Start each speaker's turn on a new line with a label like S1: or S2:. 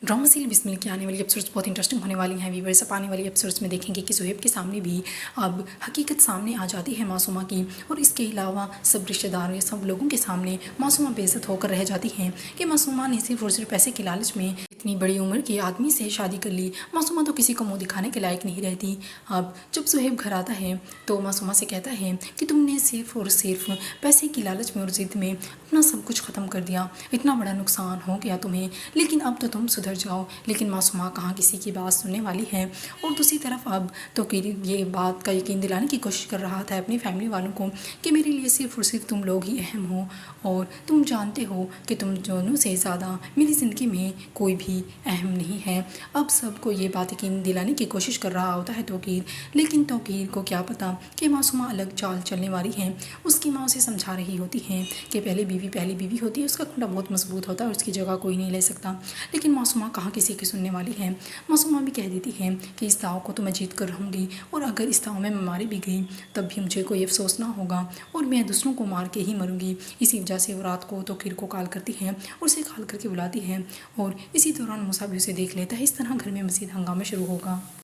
S1: Drama serial Bismil की आने वाली एपिसोड्स बहुत इंटरेस्टिंग होने वाली हैं व्यूअर्स। अब आने वाली एपिसोड्स में देखेंगे कि सुहेब के सामने भी अब हकीकत सामने आ जाती है मासूमा की, और इसके अलावा सब रिश्तेदारों या सब लोगों के सामने मासूमा बेइज्जत होकर रह जाती हैं कि मासूमा ने सिर्फ और सिर्फ पैसे के लालच में इतनी बड़ी उम्र के आदमी से शादी कर ली। मासूमा तो किसी को मुँह दिखाने के लायक नहीं रहती। अब जब सुहेब घर आता है तो मासूमा से कहता है कि तुमने सिर्फ और सिर्फ पैसे की लालच में और ज़िद में अपना सब कुछ ख़त्म कर दिया, इतना बड़ा नुकसान हो गया तुम्हें, लेकिन अब तो तुम सुधर जाओ। लेकिन मासूमा कहाँ किसी की बात सुनने वाली है। और दूसरी तरफ अब तो ये बात का यकीन दिलाने की कोशिश कर रहा था अपनी फैमिली वालों को कि मेरे लिए सिर्फ और सिर्फ तुम लोग ही अहम हो, और तुम जानते हो कि तुम दोनों से ज़्यादा मेरी ज़िंदगी में कोई भी अहम नहीं है। अब सबको ये बात यकीन दिलाने की कोशिश कर रहा होता है तौकीर, लेकिन तौकीर को क्या पता कि मासूमा अलग चाल चलने वाली है। उसकी माँ उसे समझा रही होती है कि पहली बीवी होती है, उसका कुंडा बहुत मजबूत होता है और उसकी जगह कोई नहीं ले सकता। लेकिन मासूमा कहाँ किसी की सुनने वाली है। मासूमा भी कह देती है कि इस दाव को तो मैं जीत कर रहूँगी, और अगर इस दाव में मैं मारी भी गई तब भी मुझे कोई अफसोस ना होगा, और मैं दूसरों को मार के ही मरूंगी। इसी वजह से वो रात को तौकीर को कॉल करती है और उसे कॉल करके बुलाती है, और इसी दौरान मूसा भी उसे देख लेता है। इस तरह घर में मज़ीद हंगामा शुरू होगा।